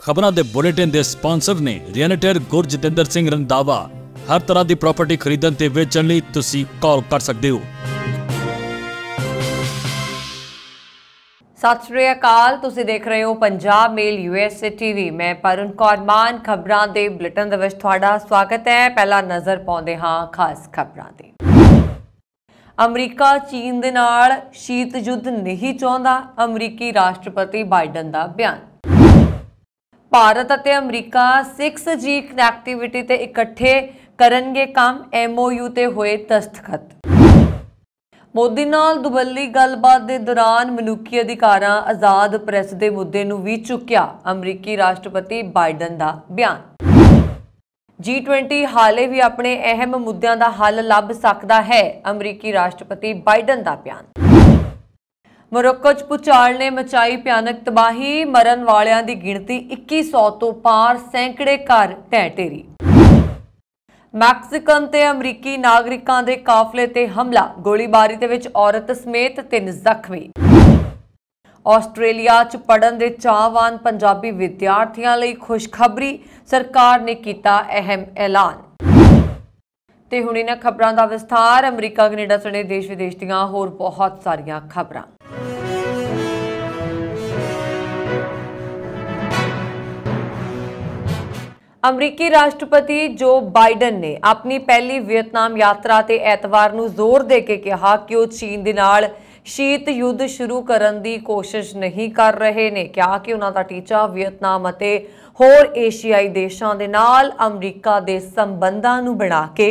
खबरों के बुलेटिन के स्पॉन्सर ने रियल्टर गुरजतिंदर सिंह रंधावा। हर तरह की प्रॉपर्टी खरीदण ते वेचण लई तुसी कॉल कर सकते हो। सत श्री अकाल, तुसी देख रहे हो पंजाब मेल यूएसए टीवी। मैं परुण कौर मान खबरां दे बुलेटिन दे विच तुहाडा स्वागत है। पहला नज़र पाउंदे हां खास खबरां ते। अमरीका चीन दे नाल शीत युद्ध नहीं चाहुंदा, अमरीकी राष्ट्रपति बाइडन दा बयान। भारत अते अमरीका 6G कनैक्टिविटी ते इकट्ठे करनगे काम, MOU ते होए दस्तखत। मोदी नाल दुबल्ली गलबात दे दौरान मनुखी अधिकारां, आज़ाद प्रेस दे मुद्दे नूं भी चुक्या, अमरीकी राष्ट्रपति बाइडन दा बयान। G20 हाले भी अपने अहम मुद्दों का हल लभ सकता है, अमरीकी राष्ट्रपति बाइडन का बयान। मोरक्को च भूचाल ने मचाई भयानक तबाही, मरण वालियां दी गिणती 2100 तो पार, सैकड़े घर ढह ढेरी। मैक्सीकन ते अमरीकी नागरिकां दे काफले ते हमला, गोलीबारी दे विच औरत समेत 3 जख्मी। आस्ट्रेलिया च पढ़न दे चाहवान पंजाबी विद्यार्थियों लई खुशखबरी, सरकार ने किया अहम ऐलान। ते हुण इन्हां खबरां दा विस्तार। अमरीका कनेडा सने देश विदेश दीआं होर बहुत सारियां खबरां। अमरीकी राष्ट्रपति जो बाइडन ने अपनी पहली वियतनाम यात्रा ते ऐतवार नूं जोर दे के कहा कि वो चीन दे नाल शीत युद्ध शुरू करन दी कोशिश नहीं कर रहे ने। कहा कि उन्हां दा टीचा वियतनाम अते होर एशियाई देशां दे नाल अमरीका दे संबंधां नूं बना के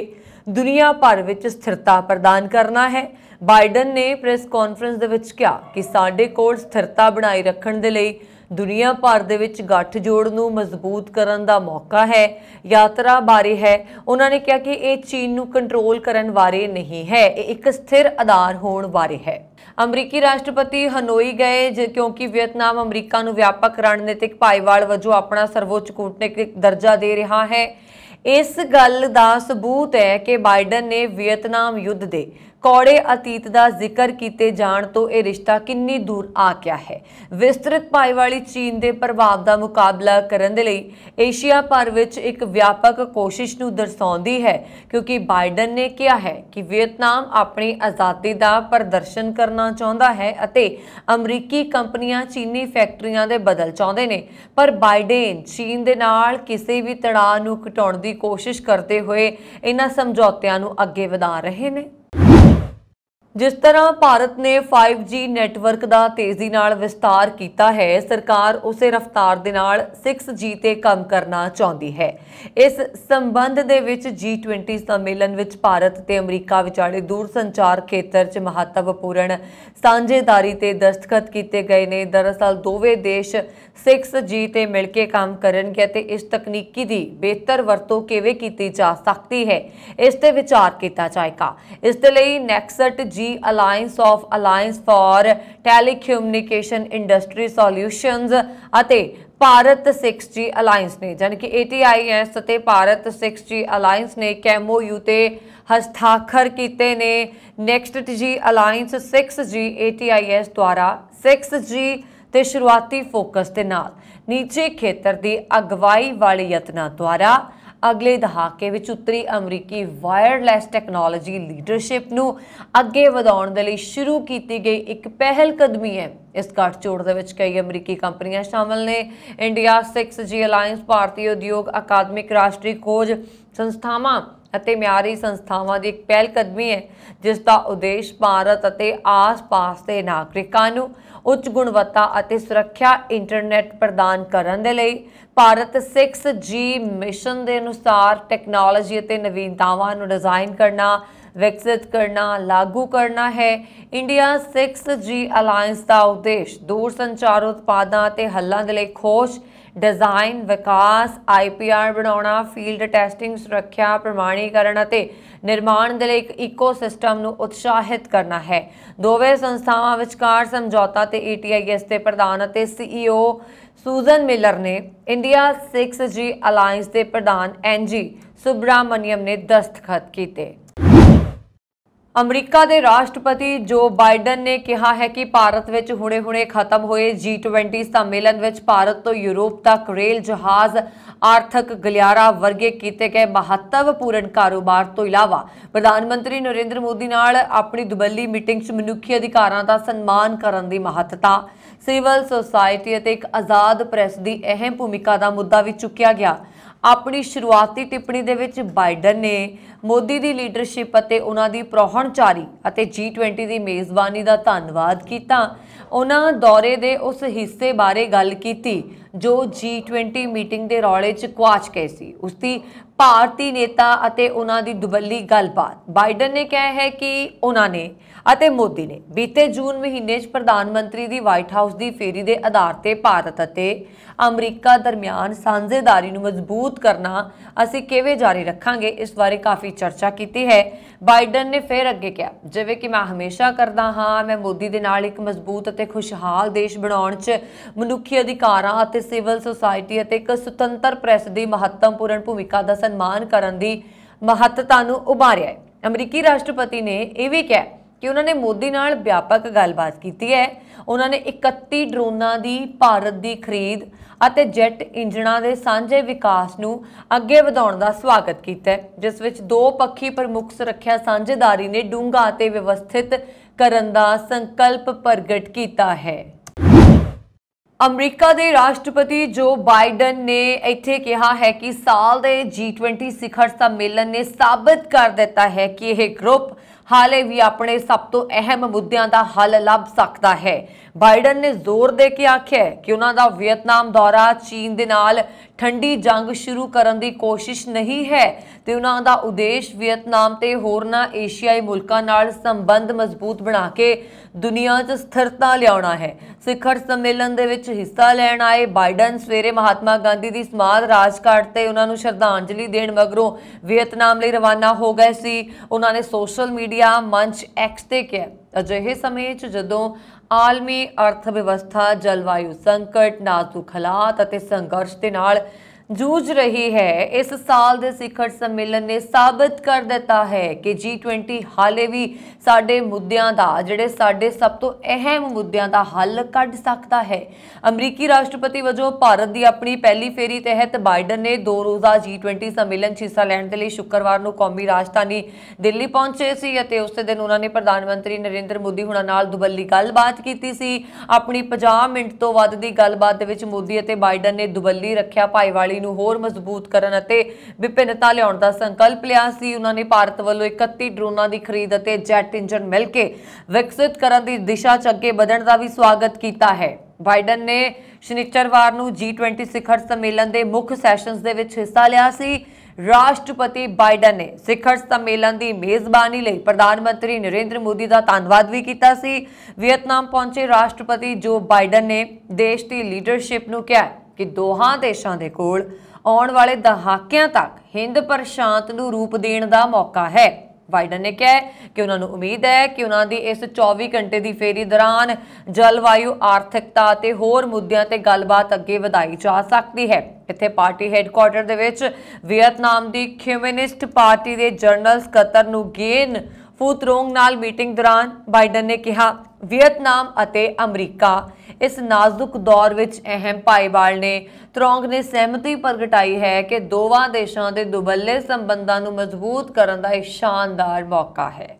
दुनिया भर विच स्थिरता प्रदान करना है। बाइडन ने प्रेस कॉन्फ्रेंस दे विच कहा कि साडे कोल स्थिरता बनाई रखण दे लई दुनिया भर दे विच गठजोड़ नूं मजबूत करन दा मौका है। यात्रा बारे है, उन्होंने कहा कि यह चीन नूं कंट्रोल करन बारे नहीं है, एक स्थिर आधार होण बारे है। अमरीकी राष्ट्रपति हनोई गए क्योंकि वियतनाम अमरीका नूं व्यापक रणनीतिक भाईवाल वजों अपना सर्वोच्च कूटनीतिक दर्जा दे रहा है। इस गल दा सबूत है कि बाइडन ने वियतनाम युद्ध दे कौड़े अतीत का जिक्र किए जाण तो यह रिश्ता किन्नी दूर आ गया है। विस्तृत भाईवाली चीन के प्रभाव का मुकाबला करने दे लई एशिया भर विच एक व्यापक कोशिश नूं दर्शाउंदी है, क्योंकि बाइडन ने कहा है कि वियतनाम अपनी आज़ादी का प्रदर्शन करना चाहता है अते अमरीकी कंपनियां चीनी फैक्ट्रियां दे बदल चाहते हैं। पर बाइडेन चीन दे नाल किसी भी तणाव नूं घटाउण दी कोशिश करते हुए इन्हां समझौतिਆਂ नूं अगे वधा रहे हैं। जिस तरह भारत ने 5G नैटवर्क का तेजी नाल विस्तार किया है, सरकार उसे रफ्तार दे नाल 6G ते काम करना चाहती है। इस संबंध दे विच G20 सम्मेलन विच भारत ते अमरीका विचाले दूर संचार खेतर च महत्वपूर्ण साझेदारी ते दस्तखत किए गए ने। दरअसल दोवें देश 6G ते मिलके काम करनगे ते इस तकनीकी दी बेहतर वरतों किवें कीती जा सकती है, इस ते विचार किया जाएगा। इस दे लई next G alliance of alliance for telecommunication industry solutions अते भारत 6G अलायंस ने यानी कि ATIS ते भारत 6G अलायंस ने MOU ते हस्ताक्षर किए ने। नेक्स्ट जी अलायंस 6G ATIS द्वारा 6G ते शुरुआती फोकस के नाल नीचे खेतर की अगवाई वाले यत्नां द्वारा अगले दहाके विच उत्तरी अमरीकी वायरलैस टैक्नोलॉजी लीडरशिप नूं अगे वधाउण दे लई शुरू की गई एक पहल कदमी है। इस गठजोड़ दे विच कई अमरीकी कंपनियां शामिल ने। इंडिया 6G अलायंस भारतीय उद्योग अकादमिक राष्ट्रीय खोज संस्थावां ਅਤੇ ਮਿਆਰੀ ਸੰਸਥਾਵਾਂ ਦੀ ਇੱਕ ਪਹਿਲ ਕਦਮੀ ਹੈ, ਜਿਸ ਦਾ ਉਦੇਸ਼ ਭਾਰਤ ਅਤੇ ਆਸ-ਪਾਸ ਦੇ ਨਾਗਰਿਕਾਂ ਨੂੰ ਉੱਚ ਗੁਣਵੱਤਾ ਅਤੇ ਸੁਰੱਖਿਆ ਇੰਟਰਨੈਟ ਪ੍ਰਦਾਨ ਕਰਨ ਦੇ ਲਈ ਭਾਰਤ 6G ਮਿਸ਼ਨ ਦੇ ਅਨੁਸਾਰ ਟੈਕਨੋਲੋਜੀ ਅਤੇ ਨਵੀਨਤਾਵਾਂ ਨੂੰ डिजाइन करना, विकसित करना, लागू करना है। इंडिया 6G अलायंस का उद्देश्य दूर संचार उत्पादों ਅਤੇ हल्लां ਦੇ ਲਈ खोज, डिजाइन, विकास, IPR बनाना, फील्ड टैसटिंग, सुरक्षा प्रमाणीकरण ਅਤੇ निर्माण ਦੇ ਲਈ ਇੱਕ ਇਕੋਸਿਸਟਮ ਨੂੰ ਉਤਸ਼ਾਹਿਤ ਕਰਨਾ ਹੈ। ਦੋਵੇਂ ਸੰਸਥਾਵਾਂ ਵਿਚਕਾਰ ਸਮਝੌਤਾ ਤੇ ATIS ਦੇ ਪ੍ਰਧਾਨ ਅਤੇ CEO सूजन मिलर ने इंडिया 6G अलायंस के प्रधान NG सुब्रामण्यम ने दस्तखत किए। ਅਮਰੀਕਾ ਦੇ ਰਾਸ਼ਟਰਪਤੀ ਜੋ ਬਾਈਡਨ ਨੇ ਕਿਹਾ ਹੈ ਕਿ ਭਾਰਤ ਵਿੱਚ ਹੁਣੇ-ਹੁਣੇ ਖਤਮ ਹੋਏ G20 ਸੰਮੇਲਨ ਵਿੱਚ ਭਾਰਤ ਤੋਂ ਯੂਰਪ ਤੱਕ ਰੇਲ ਜਹਾਜ਼ ਆਰਥਿਕ ਗਲਿਆਰਾ ਵਰਗੇ ਕੀਤੇ ਗਏ ਮਹੱਤਵਪੂਰਨ ਕਾਰੋਬਾਰ ਤੋਂ ਇਲਾਵਾ ਪ੍ਰਧਾਨ ਮੰਤਰੀ ਨਰਿੰਦਰ ਮੋਦੀ ਨਾਲ ਆਪਣੀ ਦੁਬੱਲੀ ਮੀਟਿੰਗ 'ਚ ਮਨੁੱਖੀ ਅਧਿਕਾਰਾਂ ਦਾ ਸਨਮਾਨ ਕਰਨ ਦੀ ਮਹੱਤਤਾ, ਸਿਵਲ ਸੁਸਾਇਟੀ ਅਤੇ ਇੱਕ ਆਜ਼ਾਦ ਪ੍ਰੈਸ ਦੀ ਅਹਿਮ ਭੂਮਿਕਾ ਦਾ ਮੁੱਦਾ ਵੀ ਚੁੱਕਿਆ ਗਿਆ। अपनी शुरुआती टिप्पणी दे विच बाइडन ने मोदी की लीडरशिप और उन्होंने प्रौहणचारी और G20 की मेज़बानी का धन्नवाद किया। उन्होंने दौरे के उस हिस्से बारे गल की जो G20 मीटिंग के रौले च गुआच गए सी, उसकी भारतीय नेता और उन्होंने दुबली गलबात। बाइडन ने कहा है कि उन्होंने ਅਤੇ मोदी ने बीते जून महीने प्रधानमंत्री की वाइट हाउस की फेरी के आधार पर भारत और अमरीका दरमियान साझेदारी मजबूत करना असी किवें जारी रखांगे, इस बारे काफ़ी चर्चा की है। बाइडन ने फिर अगे कहा, जिवें कि मैं हमेशा करदा हाँ, मैं मोदी दे नाल एक मजबूत और खुशहाल देश बनाउण च मनुखी अधिकारां और सिविल सोसाइटी और एक सुतंत्र प्रैस की महत्वपूर्ण भूमिका का सन्मान करन दी महत्ता नूं उभारिया है। अमरीकी राष्ट्रपति ने यह भी कहा कि उन्होंने मोदी नाल व्यापक गलबात की है। उन्होंने 31 ड्रोनां की भारत की खरीद और जैट इंजणों के सांझे विकास नूं अगे वधाउण दा स्वागत किया, जिस विच दो पक्षी प्रमुख सुरक्षा सांझेदारी ने डूंगा ते व्यवस्थित करन दा संकल्प प्रगट किया है। अमरीका के राष्ट्रपति जो बाइडन ने इत्थे कहा है कि साल के G20 शिखर सम्मेलन ने साबित कर दिता है कि यह ग्रुप हाले भी अपने सब तो अहम मुद्दों का हल लभ सकता है। बाइडन ने जोर दे के आख्या कि उन्होंने वियतनाम दौरा चीन के नाल ठंडी जंग शुरू करने की कोशिश नहीं है तो उन्होंने उद्देश्य वियतनाम ते होरना एशियाई मुल्कों नाल संबंध मजबूत बना के दुनिया च स्थिरता लियाउणा है। शिखर सम्मेलन दे विच हिस्सा लैण आए बाइडन सवेरे महात्मा गांधी की समाध राजघाट ते उन्होंने श्रद्धांजलि देण मगरों वियतनाम लई रवाना हो गए सी। उन्होंने सोशल मीडिया मंच एक्स ते कहा, अजिहे समय च जदों आलमी अर्थव्यवस्था जलवायु संकट, नाजुक हालात और संघर्ष के नाल जूझ रही है, इस साल के शिखर सम्मेलन ने साबित कर दिता है कि G20 हाले भी साडे मुद्दों का जिहड़े साडे सब तो अहम मुद्दों का हल कढ़ सकता है। अमरीकी राष्ट्रपति वजों भारत की अपनी पहली फेरी तहत बाइडन ने 2 रोज़ा G20 सम्मेलन हिस्सा लैण दे लई शुक्रवार नूं कौमी राजधानी दिल्ली पहुंचे सी अते उस दिन उन्होंने प्रधानमंत्री नरेंद्र मोदी हुणां नाल दुबली गलबात कीती सी। अपनी 50 मिनट तो वध दी गलबात दे विच मोदी अते बाइडन ने दुबली रखिया भाईवाली नूं होर मजबूत करन अते विभिन्नता लियाउण दा संकल्प लिया सी। उन्होंने भारत वालों 31 ड्रोनां की खरीद अते जैट इंजन मिल के विकसित करन दी दिशा च अगे वधण दा भी स्वागत किया है। बाइडन ने शनिचरवार नूं G20 शिखर सम्मेलन के मुख्य सैशनस दे विच हिस्सा लिया सी। राष्ट्रपति बाइडन ने शिखर सम्मेलन की मेज़बानी लई प्रधानमंत्री नरेंद्र मोदी का धन्नवाद भी किया सी। वियतनाम पहुंचे राष्ट्रपति जो बाइडन ने देश की लीडरशिप नूं कहा कि दोहां देशों के कोल आउण वाले दहाकिਆਂ तक हिंद प्रशांत नूं रूप देण दा मौका है। बाइडन ने कहा कि उन्होंने उम्मीद है कि उन्होंने इस 24 घंटे की फेरी दौरान जलवायु आर्थिकता ते होर मुद्दों ते गलबात अगे वधाई जा सकती है। इत्थे पार्टी हैडक्वार्टर दे विच वियतनाम की कम्यूनिस्ट पार्टी के जनरल सकत्तर नुगेन फूतरोंग नाल मीटिंग दौरान बाइडन ने कहा, वियतनाम अते अमरीका इस नाजुक दौर विच अहम भाईवाल ने। त्रोंग ने सहमति प्रगटाई है कि दोवां देशों के दुबले संबंधों को मजबूत करने का एक शानदार मौका है।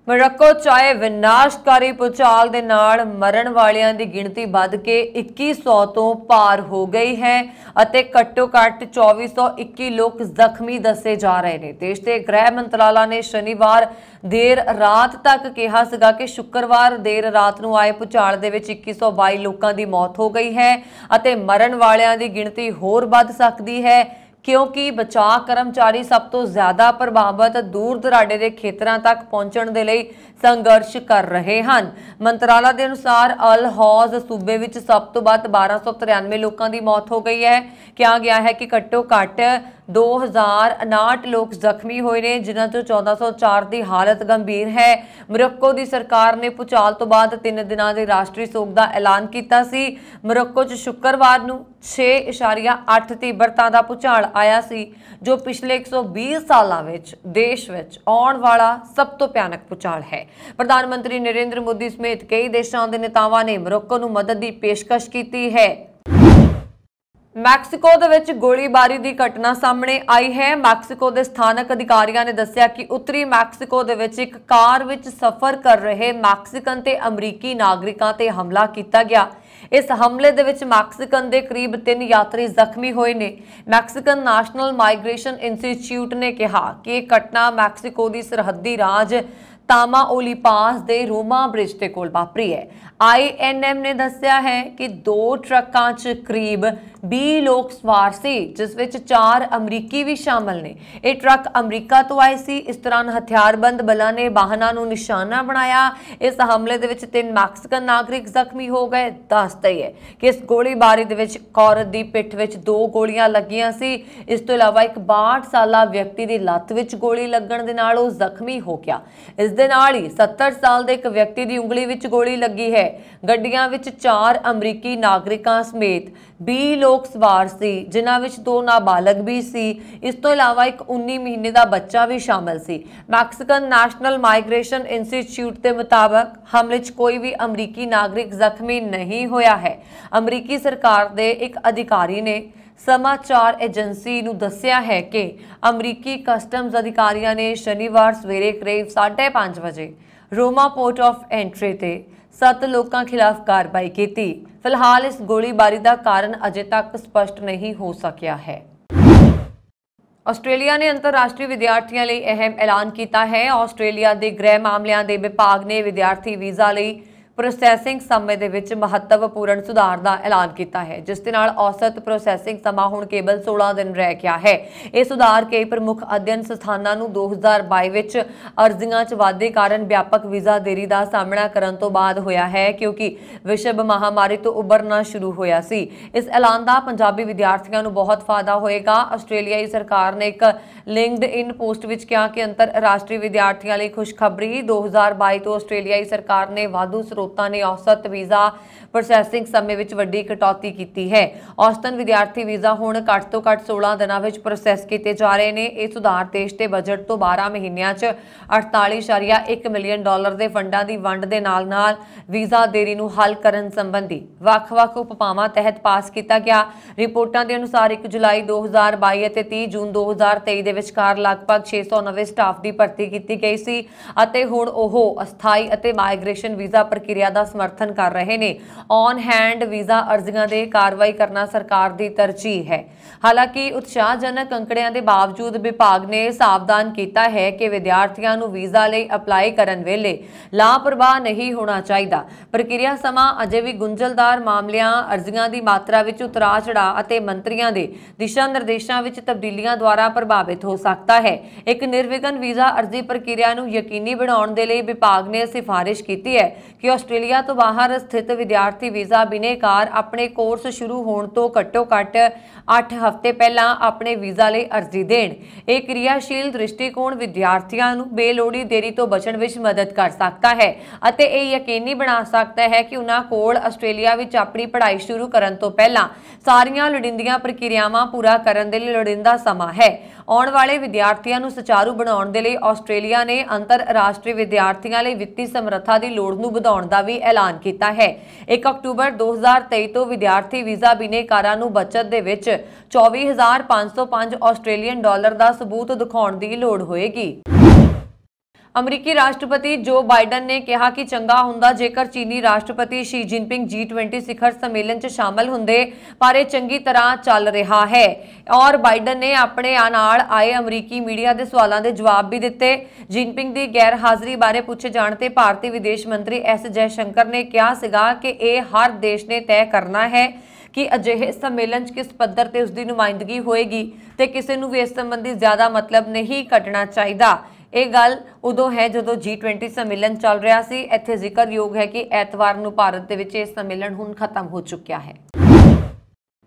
मोरक्को चाहे विनाशकारी भूचाल दे नाल मरण वालियां दी गिणती वध के 2100 तो पार हो गई है अते घट्टो घट्ट 2421 लोग जख्मी दसे जा रहे हैं। देश के गृह मंत्रालय ने शनिवार देर रात तक कहा सीगा कि शुक्रवार देर रात नूं आए भूचाल दे विच 2122 लोगों की मौत हो गई है अते मरण वालियां दी गिणती होर वध सकदी है क्योंकि बचाव कर्मचारी सब तो ज्यादा प्रभावित दूर दराडे के खेतरां तक पहुंचण दे लई संघर्ष कर रहे हैं। मंत्रालय के अनुसार अल हौज सूबे विच सब तो वध 1293 लोगों की मौत हो गई है। कहा गया है कि घट्टो घट्ट 2059 लोग जख्मी हुए ने, जिन्हां चों 1404 की हालत गंभीर है। मोरक्को की सरकार ने भूचाल तो बाद 3 दिनों के राष्ट्रीय सोग का ऐलान किया सी। मोरक्को च शुक्रवार नूं 6.8 तीव्रता का भूचाल आया सी, जो पिछले 120 सालों विच देश विच आउण वाला सब तो भयानक भूचाल है। प्रधानमंत्री नरेंद्र मोदी समेत कई देशों के नेतावां ने मोरक्को नूं मदद की पेशकश की है। मैक्सीको दे विच गोलीबारी की घटना सामने आई है। मैक्सीको के स्थानक अधिकारियों ने दस्सिया कि उत्तरी मैक्सीको दे विच एक कार विच सफर कर रहे मैक्सीकन ते अमरीकी नागरिकों ते हमला किया गया। इस हमले दे विच मैक्सीकन के करीब 3 यात्री जख्मी हुए ने। मैक्सीकन नैशनल माइग्रेशन इंस्टीट्यूट ने कहा कि यह घटना मैक्सीको की सरहदी राज तामाउलिपास दे रोमा ब्रिज के कोल वापरी है। INM ने दस्सिया है कि 2 ट्रकों च करीब 20 लोग सवार सी, जिस विच 4 अमरीकी भी शामिल ने। यह ट्रक अमरीका तो आए सी। इस दौरान हथियारबंद बलों ने वाहनों को निशाना बनाया। इस हमले दे विच 3 मैक्सीकन नागरिक जख्मी हो गए। दसते है कि इस गोलीबारी दे विच औरत की पिठ विच 2 गोलियां लगियां सी। इस तो इलावा एक 62 साला व्यक्ति की लत्त विच गोली लगन दे नाल वो जख्मी हो गया। इस दे नाल ही 70 साल के एक व्यक्ति की उंगली विच गोली लगी है। गड्डियां विच 4 अमरीकी नागरिकों समेत 20 लोग सवार सी, जिन्हां विच 2 नाबालग भी सी। इस तो इलावा एक 19 महीने का बच्चा भी शामिल सी। मैक्सीकन नैशनल माइग्रेशन इंस्टीट्यूट के मुताबिक हमले च कोई भी अमरीकी नागरिक जख्मी नहीं होया है। अमरीकी सरकार के एक अधिकारी ने समाचार एजेंसी नूं दस्सिया है कि अमरीकी कस्टम्स अधिकारियों ने शनिवार सवेरे करीब 5:30 बजे रोमा पोर्ट ऑफ एंट्री ते 7 लोगों खिलाफ कार्रवाई की। फिलहाल इस गोलीबारी का कारण अजे तक स्पष्ट नहीं हो सकिया है। आस्ट्रेलिया ने अंतरराष्ट्रीय विद्यार्थियों लिए अहम ऐलान किया है। आस्ट्रेलिया के गृह मामलों के विभाग ने विद्यार्थी वीज़ा लिए प्रोसैसिंग समय दे विच महत्वपूर्ण सुधार का ऐलान किया है, जिस दे नाल औसत प्रोसैसिंग समा हुण केवल 16 दिन रह गया है। यह सुधार कई प्रमुख अध्ययन संस्थानां नूं 2022 विच अर्जियां च वाधे कारण व्यापक वीज़ा देरी का सामना करन तो बाद होया है, क्योंकि विश्व महामारी तो उभरना शुरू होया सी। इस ऐलान का पंजाबी विद्यार्थियों नूं बहुत फायदा होएगा। आस्ट्रेलियाई सरकार ने एक लिंक्डइन पोस्ट विच कहा कि अंतरराष्ट्रीय विद्यार्थियों लिए खुशखबरी 2022 तो आस्ट्रेलियाई सरकार ने वाधू ने औसत वीज़ा प्रोसैसिंग समय विच वड्डी कटौती की है। औसतन विद्यार्थी वीज़ा हुण घट तो घट 16 दिनों में प्रोसैस किए जा रहे हैं। ये सुधार देश के बजट तो 12 महीनों च $48.1 मिलियन के फंडों की वंड के नाल वीज़ा देरी नूं हल करन संबंधी वख-वख उपपावां तहत पास किया गया। रिपोर्टां के अनुसार 1 जुलाई 2022 और 30 जून 2023 के विचकार लगभग 600 नवे स्टाफ की भर्ती की गई सी अते हुण ओह अस्थाई अते माइग्रेशन वीज़ा प्रक्रिया का समर्थन कर रहे हैं। ऑन हैंड वीज़ा अर्जियां दे कार्रवाई करना सरकार की तरजीह है। हालांकि उत्साहजनक अंकड़ियां के बावजूद विभाग ने सावधान किया है कि विद्यार्थियों को वीज़ा लिए अपलाई करन वेले लापरवाह नहीं होना चाहिए। प्रक्रिया समा अजे भी गुंझलदार मामलों अर्जियां की मात्रा विच उतराव चढ़ाव अते मंत्रियों के दिशा निर्देशों विच तब्दीलियां द्वारा प्रभावित हो सकता है। एक निर्विघ्न वीज़ा अर्जी प्रक्रिया को यकीनी बनाने के लिए विभाग ने सिफारिश की है कि आस्ट्रेलिया तो बाहर स्थित विद्यार्थी वीज़ा बिनेकार अपने कोर्स शुरू होने तो घट्टो घट 8 हफ्ते पहला अपने वीज़ा लिए अर्जी देण। एक क्रियाशील दृष्टिकोण विद्यार्थियों को बेलोड़ी देरी तो बचण विच मदद कर सकता है अते यह यकीनी बना सकता है कि उन्हां कोल आस्ट्रेलिया विच अपनी पढ़ाई शुरू करन तो पहला सारियां लोड़ींदियां प्रक्रियावां पूरा करन दे लई लोड़ींदा समा है। आने वाले विद्यार्थियों को सुचारू बनाने के लिए आस्ट्रेलिया ने अंतरराष्ट्रीय विद्यार्थियों लिए वित्तीय समर्था की लोड़ नूं वधाउण दा भी ऐलान किया है। 1 अक्टूबर 2023 तो विद्यार्थी वीज़ा बिनेकारां नूं बचत दे विच $24,505 ऑस्ट्रेलियन का सबूत दिखाउण दी लोड़ होएगी। अमरीकी राष्ट्रपति जो बाइडन ने कहा कि चंगा हुंदा जेकर चीनी राष्ट्रपति शी जिनपिंग G20 शिखर सम्मेलन च शामिल हुंदे, पर यह चंगी तरह चल रहा है। और बाइडन ने अपने नाल आए अमरीकी मीडिया के सवालों के जवाब भी दिते। जिनपिंग की गैर हाजिरी बारे पूछे जाने ते भारतीय विदेश मंत्री S जयशंकर ने कहा सीगा कि यह हर देश ने तय करना है कि अजिहे सम्मेलन किस पद्धर ते उसकी नुमाइंदगी होएगी ते किसी नूं भी इस संबंधी ज्यादा मतलब नहीं कटना चाहिए। ਇਹ ਗੱਲ ਉਦੋਂ ਹੈ ਜਦੋਂ G20 ਸੰਮੇਲਨ ਚੱਲ ਰਿਹਾ ਸੀ। ਇੱਥੇ ਜ਼ਿਕਰਯੋਗ ਹੈ ਕਿ ਐਤਵਾਰ ਨੂੰ ਭਾਰਤ ਦੇ ਵਿੱਚ ਇਹ ਸੰਮੇਲਨ ਹੁਣ ਖਤਮ ਹੋ ਚੁੱਕਿਆ ਹੈ।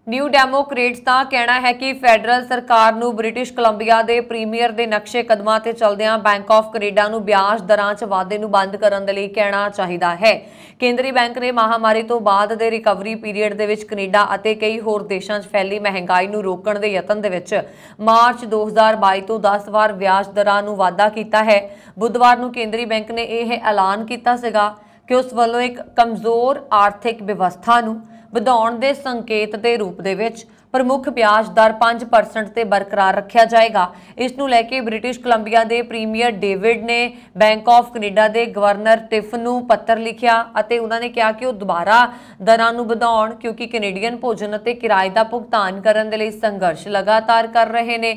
ਨਿਊ ਡੈਮੋਕ੍ਰੇਟਸ ਦਾ ਕਹਿਣਾ ਹੈ ਕਿ ਫੈਡਰਲ ਸਰਕਾਰ ਨੂੰ ਬ੍ਰਿਟਿਸ਼ ਕੋਲੰਬੀਆ ਦੇ ਪ੍ਰੀਮੀਅਰ ਦੇ ਨਕਸ਼ੇ ਕਦਮਾਂ ਤੇ ਚੱਲਦਿਆਂ ਬੈਂਕ ਆਫ ਕੈਨੇਡਾ ਨੂੰ ਵਿਆਜ ਦਰਾਂ 'ਚ ਵਾਧੇ ਨੂੰ ਬੰਦ ਕਰਨ ਦੇ ਲਈ ਕਹਿਣਾ ਚਾਹੀਦਾ ਹੈ। ਕੇਂਦਰੀ ਬੈਂਕ ਨੇ ਮਹਾਮਾਰੀ ਤੋਂ ਬਾਅਦ ਦੇ ਰਿਕਵਰੀ ਪੀਰੀਅਡ ਦੇ ਵਿੱਚ ਕੈਨੇਡਾ ਅਤੇ ਕਈ ਹੋਰ ਦੇਸ਼ਾਂ 'ਚ ਫੈਲੀ ਮਹਿੰਗਾਈ ਨੂੰ ਰੋਕਣ ਦੇ ਯਤਨ ਦੇ ਵਿੱਚ ਮਾਰਚ 2022 ਤੋਂ 10 ਵਾਰ ਵਿਆਜ ਦਰਾਂ ਨੂੰ ਵਾਧਾ ਕੀਤਾ ਹੈ। ਬੁੱਧਵਾਰ ਨੂੰ ਕੇਂਦਰੀ ਬੈਂਕ ਨੇ ਇਹ ਐਲਾਨ ਕੀਤਾ ਸੀਗਾ ਕਿ ਉਸ ਵੱਲੋਂ ਇੱਕ ਕਮਜ਼ੋਰ ਆਰਥਿਕ ਵਿਵਸਥਾ ਨੂੰ ਵਧਾਉਣ ਦੇ ਸੰਕੇਤ ਦੇ ਰੂਪ ਦੇ ਵਿੱਚ ਪ੍ਰਮੁੱਖ ਵਿਆਜ ਦਰ 5% ਤੇ ਬਰਕਰਾਰ ਰੱਖਿਆ ਜਾਏਗਾ। ਇਸ ਨੂੰ ਲੈ ਕੇ ਬ੍ਰਿਟਿਸ਼ ਕੋਲੰਬੀਆ ਦੇ ਪ੍ਰੀਮੀਅਰ ਡੇਵਿਡ ਨੇ ਬੈਂਕ ਆਫ ਕੈਨੇਡਾ ਦੇ ਗਵਰਨਰ ਟਿਫ ਨੂੰ ਪੱਤਰ ਲਿਖਿਆ ਅਤੇ ਉਹਨਾਂ ਨੇ ਕਿਹਾ ਕਿ ਉਹ ਦੁਬਾਰਾ ਦਰਾਂ ਨੂੰ ਵਧਾਉਣ ਕਿਉਂਕਿ ਕੈਨੇਡੀਅਨ ਭੋਜਨ ਅਤੇ ਕਿਰਾਏ ਦਾ ਭੁਗਤਾਨ ਕਰਨ ਦੇ ਲਈ ਸੰਘਰਸ਼ ਲਗਾਤਾਰ ਕਰ ਰਹੇ ਨੇ।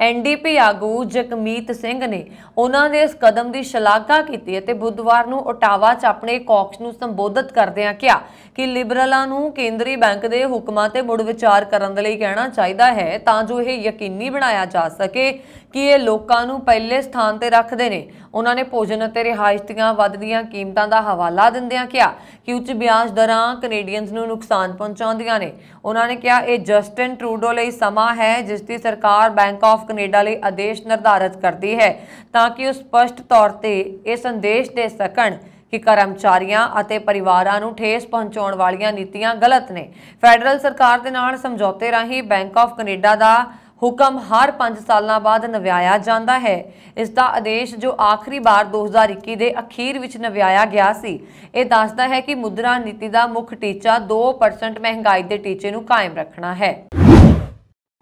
NDP ਆਗੂ ਜਗਮੀਤ ਸਿੰਘ ਨੇ ਉਹਨਾਂ ਦੇ ਇਸ ਕਦਮ ਦੀ ਸ਼ਲਾਘਾ ਕੀਤੀ ਅਤੇ ਬੁੱਧਵਾਰ ਨੂੰ ਓਟਾਵਾ 'ਚ ਆਪਣੇ ਕੌਕਸ ਨੂੰ ਸੰਬੋਧਿਤ ਕਰਦਿਆਂ ਕਿਹਾ ਕਿ ਲਿਬਰਲਾਂ ਨੂੰ ਕੇਂਦਰੀ ਬੈਂਕ ਦੇ ਹੁਕਮਾਂ ਤੇ ਮੁੜ ਵਿਚਾਰ ਕਰਨ ਦੇ ਲਈ ਕਹਿਣਾ ਚਾਹੀਦਾ ਹੈ ਤਾਂ ਜੋ ਇਹ ਯਕੀਨੀ ਬਣਾਇਆ ਜਾ ਸਕੇ ਕਿ ਇਹ ਲੋਕਾਂ ਨੂੰ ਪਹਿਲੇ ਸਥਾਨ ਤੇ ਰੱਖਦੇ ਨੇ। ਉਹਨਾਂ ਨੇ ਭੋਜਨ ਅਤੇ ਰਿਹਾਇਸ਼ ਦੀਆਂ ਵੱਧਦੀਆਂ ਕੀਮਤਾਂ ਦਾ ਹਵਾਲਾ ਦਿੰਦਿਆਂ ਕਿਹਾ ਕਿ ਉੱਚ ਵਿਆਜ ਦਰਾਂ ਕੈਨੇਡੀਅਨਸ ਨੂੰ ਨੁਕਸਾਨ ਪਹੁੰਚਾਉਂਦੀਆਂ ਨੇ। ਉਹਨਾਂ ਨੇ ਕਿਹਾ ਇਹ ਜਸਟਿਨ ਟਰੂਡੋ ਲਈ ਸਮਾਂ ਹੈ ਜਿਸ ਦੀ ਸਰਕਾਰ ਬੈਂਕ ਆਫ ਕੈਨੇਡਾ ਲਈ ਆਦੇਸ਼ ਨਿਰਧਾਰਿਤ ਕਰਦੀ ਹੈ ਤਾਂ ਕਿ ਉਹ ਸਪਸ਼ਟ ਤੌਰ ਤੇ ਇਹ ਸੰਦੇਸ਼ ਦੇ ਸਕਣ ਕਿ ਕਰਮਚਾਰੀਆਂ ਅਤੇ ਪਰਿਵਾਰਾਂ ਨੂੰ ਠੇਸ ਪਹੁੰਚਾਉਣ ਵਾਲੀਆਂ ਨੀਤੀਆਂ ਗਲਤ ਨੇ। ਫੈਡਰਲ ਸਰਕਾਰ ਦੇ ਨਾਲ ਸਮਝੌਤੇ ਰਾਹੀਂ ਬੈਂਕ ਆਫ ਕੈਨੇਡਾ ਦਾ ਹੁਕਮ ਹਰ 5 ਸਾਲਾਂ ਬਾਅਦ ਨਵਿਆਇਆ ਜਾਂਦਾ ਹੈ। ਇਸ ਦਾ ਆਦੇਸ਼ ਜੋ ਆਖਰੀ ਵਾਰ 2021 ਦੇ ਅਖੀਰ ਵਿੱਚ ਨਵਿਆਇਆ ਗਿਆ ਸੀ ਇਹ ਦੱਸਦਾ ਹੈ ਕਿ ਮੁਦਰਾ ਨੀਤੀ ਦਾ ਮੁੱਖ ਟੀਚਾ 2% ਮਹਿੰਗਾਈ ਦੇ ਟੀਚੇ ਨੂੰ ਕਾਇਮ ਰੱਖਣਾ ਹੈ।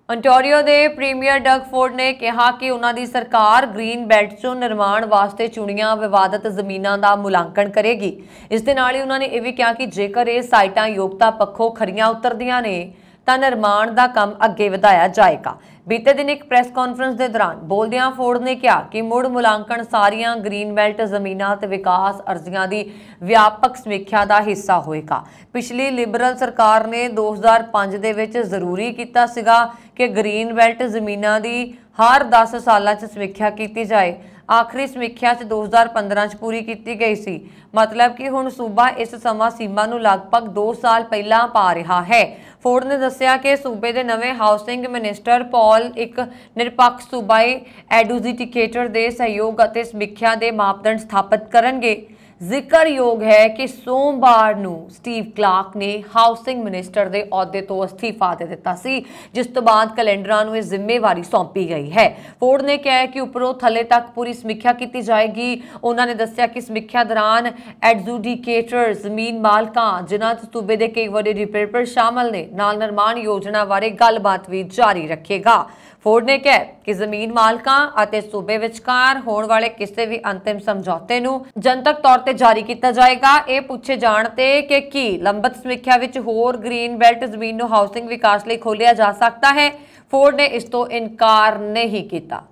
ontario ਦੇ ਪ੍ਰੀਮੀਅਰ ਡਗ ਫੋਰਡ ਨੇ ਕਿਹਾ ਕਿ ਉਹਨਾਂ ਦੀ ਸਰਕਾਰ ਗ੍ਰੀਨ ਬੈਲਟ 'ਚੋਂ ਨਿਰਮਾਣ ਵਾਸਤੇ ਚੁਣੀਆਂ ਵਿਵਾਦਤ ਜ਼ਮੀਨਾਂ ਦਾ ਮੁਲਾਂਕਣ ਕਰੇਗੀ। ਇਸ ਦੇ ਨਾਲ ਹੀ ਉਹਨਾਂ ਨੇ ਇਹ ਵੀ ਕਿਹਾ ਕਿ ਜੇਕਰ ਇਹ ਸਾਈਟਾਂ ਯੋਗਤਾ ਪੱਖੋਂ ਖਰੀਆਂ ਉਤਰਦੀਆਂ ਨੇ ਤਾਂ ਨਿਰਮਾਣ ਦਾ ਕੰਮ ਅੱਗੇ ਵਧਾਇਆ ਜਾਏਗਾ। ਬੀਤੇ ਦਿਨ ਇੱਕ ਪ੍ਰੈਸ ਕਾਨਫਰੰਸ ਦੇ ਦੌਰਾਨ ਬੋਲਦਿਆਂ ਫੋਰਡ ਨੇ ਕਿਹਾ ਕਿ ਮੁੜ ਮੁਲਾਂਕਣ ਸਾਰੀਆਂ ਗ੍ਰੀਨ ਬੈਲਟ ਜ਼ਮੀਨਾਂ ਤੇ ਵਿਕਾਸ ਅਰਜ਼ੀਆਂ ਦੀ ਵਿਆਪਕ ਸਮੀਖਿਆ ਦਾ ਹਿੱਸਾ ਹੋਏਗਾ। ਪਿਛਲੀ ਲਿਬਰਲ ਸਰਕਾਰ ਨੇ 2005 ਦੇ ਵਿੱਚ ਜ਼ਰੂਰੀ ਕੀਤਾ ਸੀਗਾ ਕਿ ਗ੍ਰੀਨ ਬੈਲਟ ਜ਼ਮੀਨਾਂ ਦੀ ਹਰ 10 ਸਾਲਾਂ 'ਚ ਸਮੀਖਿਆ ਕੀਤੀ ਜਾਏ। ਆਖਰੀ ਸਮੀਖਿਆ 'ਚ 2015 'ਚ ਪੂਰੀ ਕੀਤੀ ਗਈ ਸੀ। ਮਤਲਬ ਕਿ ਹੁਣ ਸੂਬਾ ਇਸ ਸਮਾਂ ਸੀਮਾ ਨੂੰ ਲਗਭਗ 2 ਸਾਲ ਪਹਿਲਾਂ ਪਾ ਰਿਹਾ ਹੈ। ਫੋਰਡ ਨੇ ਦੱਸਿਆ ਕਿ ਸੂਬੇ ਦੇ ਨਵੇਂ ਹਾਊਸਿੰਗ ਮਿਨਿਸਟਰ ਪੌਲ ਇੱਕ ਨਿਰਪੱਖ ਸੂਬਾਈ ਐਡਜੂਡੀਕੇਟਰ ਦੇ ਸਹਿਯੋਗ ਅਤੇ ਸਮੀਖਿਆ ਦੇ ਮਾਪਦੰਡ ਸਥਾਪਿਤ ਕਰਨਗੇ। ਜ਼ਿਕਰਯੋਗ ਹੈ ਕਿ ਸੋਮਵਾਰ ਨੂੰ ਸਟੀਵ ਕਲਾਰਕ ਨੇ ਹਾਊਸਿੰਗ ਮਿਨਿਸਟਰ ਦੇ ਅਹੁਦੇ ਤੋਂ ਅਸਤੀਫਾ ਦੇ ਦਿੱਤਾ ਸੀ ਜਿਸ ਤੋਂ ਬਾਅਦ ਕੈਲੰਡਰਾਂ ਨੂੰ ਇਹ ਜ਼ਿੰਮੇਵਾਰੀ ਸੌਂਪੀ ਗਈ ਹੈ। ਫੋਰਡ ਨੇ ਕਿਹਾ ਹੈ ਕਿ ਉੱਪਰੋਂ ਥੱਲੇ ਤੱਕ ਪੂਰੀ ਸਮੀਖਿਆ ਕੀਤੀ ਜਾਏਗੀ। ਉਹਨਾਂ ਨੇ ਦੱਸਿਆ ਕਿ ਸਮੀਖਿਆ ਦੌਰਾਨ ਐਡਜੂਡੀਕੇਟਰ ਜ਼ਮੀਨ ਮਾਲਕਾਂ ਜਿਨ੍ਹਾਂ 'ਚ ਸੂਬੇ ਦੇ ਕਈ ਵੱਡੇ ਡਿਵੈਲਪਰ ਸ਼ਾਮਲ ਨੇ ਨਾਲ ਨਿਰਮਾਣ ਯੋਜਨਾ ਬਾਰੇ ਗੱਲਬਾਤ ਵੀ ਜਾਰੀ ਰੱਖੇਗਾ। ਫੋਰਡ ਨੇ ਕਿਹਾ ਕਿ ਜ਼ਮੀਨ ਮਾਲਕਾਂ ਅਤੇ ਸੂਬੇ ਵਿਚਕਾਰ ਹੋਣ ਵਾਲੇ ਕਿਸੇ ਵੀ ਅੰਤਿਮ ਸਮਝੌਤੇ ਨੂੰ ਜਨਤਕ ਤੌਰ ਤੇ ਜਾਰੀ ਕੀਤਾ ਜਾਏਗਾ। ਇਹ ਪੁੱਛੇ ਜਾਣ ਤੇ ਕਿ ਕੀ ਲੰਬਤ ਸਮੀਖਿਆ ਵਿੱਚ ਹੋਰ ਗ੍ਰੀਨ ਬੈਲਟ ਜ਼ਮੀਨ ਨੂੰ ਹਾਊਸਿੰਗ ਵਿਕਾਸ ਲਈ ਖੋਲਿਆ ਜਾ ਸਕਦਾ ਹੈ, ਫੋਰਡ ਨੇ ਇਸ ਤੋਂ ਇਨਕਾਰ ਨਹੀਂ ਕੀਤਾ।